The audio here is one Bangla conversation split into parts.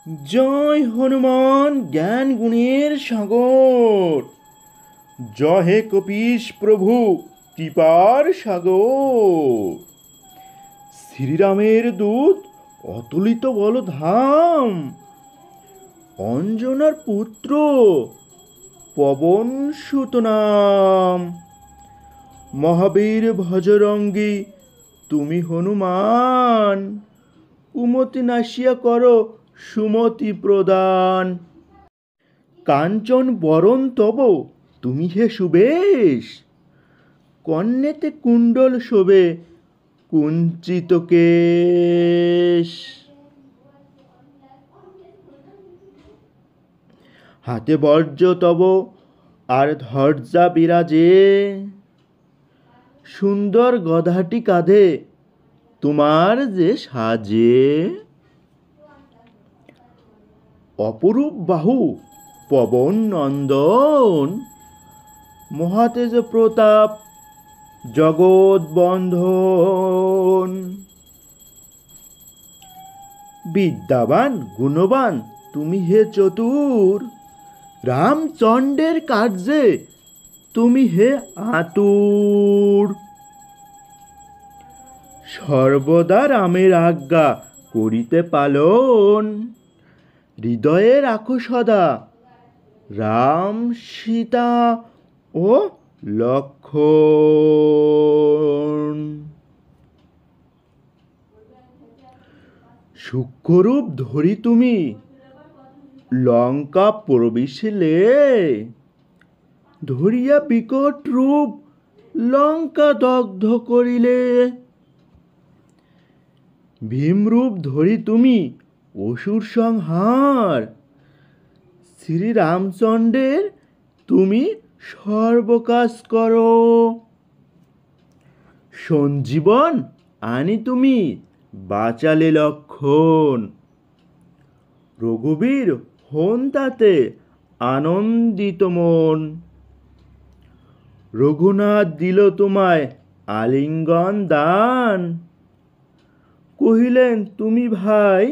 জয় হনুমান জ্ঞান গুণের সাগর। জয় হে কপীশ প্রভু কৃপার সাগর। শ্রীরামের দূত অতুলিত বলধাম, অঞ্জনার পুত্র পবন সুত নাম। মহাবীর ভজরঙ্গী তুমি হনুমান, কুমতি নাশিয়া করো সুমতি প্রদান। কাঞ্চন বরণ তব তুমি হে সুবেশ, কর্ণেতে কুণ্ডল শোভে কুঞ্চিত কেশ। হাতে বর্জ্য তব আর ধ্বজা বিরাজে, সুন্দর গধাটি কাঁধে তোমার যে সাজে। অপরূপ বাহু পবন নন্দন, মহাতেজ প্রতাপ জগৎ বন্ধন। বিদ্যাবান গুণবান তুমি হে চতুর, রামচন্দ্রের কার্যে তুমি হে আতুর। সর্বদা রামের আজ্ঞা করিতে পালন, হৃদয়ে রাখো সদা রাম সীতা ও লক্ষ্মণ। সূক্ষ্মরূপ ধরি তুমি লঙ্কা প্রবেশিলে, ধরিয়া বিকট রূপ লঙ্কা দগ্ধ করিলে। ভীমরূপ ধরি তুমি অসুর সংহার, শ্রীরামচন্দ্রের তুমি সর্বকাজ করো। সঞ্জীবন আনি তুমি বাঁচালে লক্ষণ, রঘুবীর হন তাতে আনন্দিত মন। রঘুনাথ দিল তোমায় আলিঙ্গন দান, কহিলেন তুমি ভাই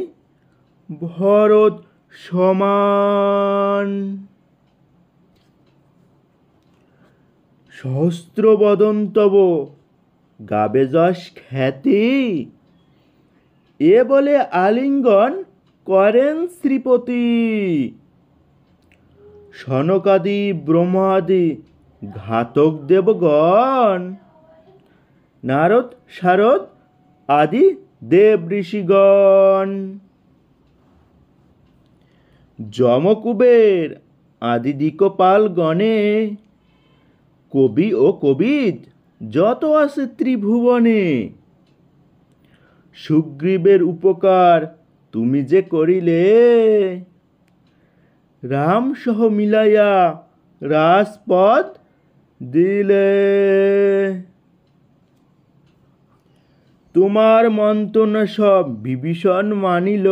ভরত সমান। সহস্র বদন তব গাবে যশ খ্যাতি, এ বলে আলিঙ্গন করেন শ্রীপতি। সনকাদি ব্রহ্মাদি ঘাতক দেবগণ, নারদ শারদ আদি দেব ঋষিগণ। যমকুবের আদি দিকপাল গণে, কবি ও কবিদ যত আছে ত্রিভুবনে। সুগ্রীবের উপকার তুমি যে করিলে, রাম সহ মিলাইয়া রাজপদ দিলে। তোমার মন্ত্রণা সব বিভীষণ মানিল,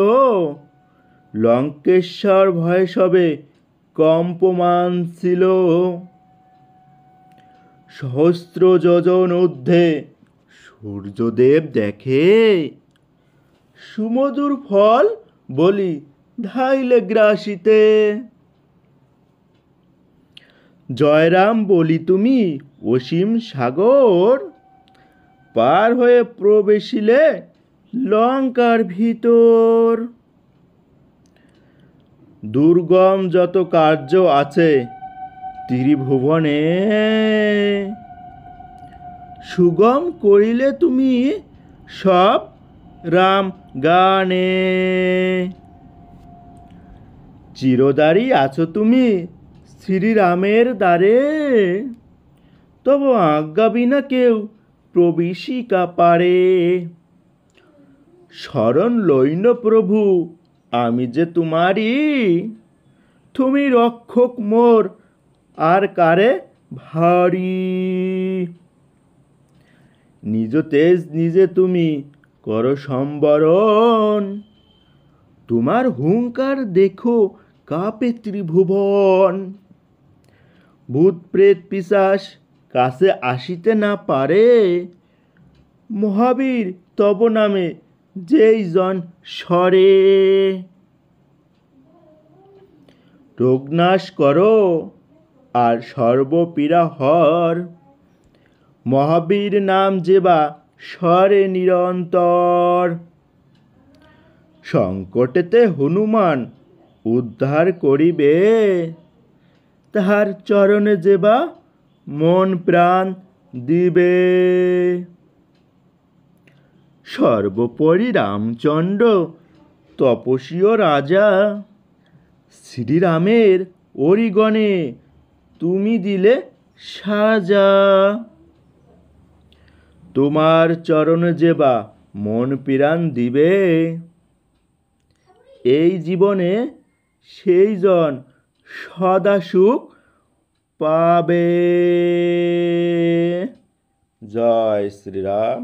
লঙ্কেশ্বর ভয়ে সবে কম্পমান ছিল। সহস্র যোজন ঊর্ধ্বে সূর্যদেব দেখে, সুমধুর ফল বলি ধাইলে গ্রাসিতে। জয়রাম বলি তুমি অসীম সাগর, পার হয়ে প্রবেশিলে লঙ্কার ভিতর। দুর্গম যত কার্য আছে ত্রিভুবনে, সুগম করিলে তুমি সব রাম গানে। চিরদারি আছো তুমি শ্রীরামের দ্বারে, তব আজ্ঞা বিনা কেউ প্রবেশিকা পারে। শরণ লইন প্রভু আমি যে তোমারি, তুমি রক্ষক মোর আর কারে ভারী। নিজ তেজ নিজে তুমি করো সম্বরণ, তোমার হুঙ্কার দেখো কাঁপে ত্রিভুবন। ভূত প্রেত পিশাচ কাছে আসিতে না পারে, মহাবীর তব নামে যেই জন সরে। রোগনাশ করো আর সর্বপীড়া হর। মহাবীর নাম যেবা স্বরে নিরন্তর। সংকটেতে হনুমান উদ্ধার করিবে, তাহার চরণে যেবা মন প্রাণ দিবে। সর্বোপরি রামচন্দ্র তপস্বী ও রাজা, শ্রীরামের অরিগণে তুমি দিলে সাজা। তোমার চরণে যেবা মন প্রাণ দিবে, এই জীবনে সেই জন সদা সুখ পাবে। জয় শ্রীরাম।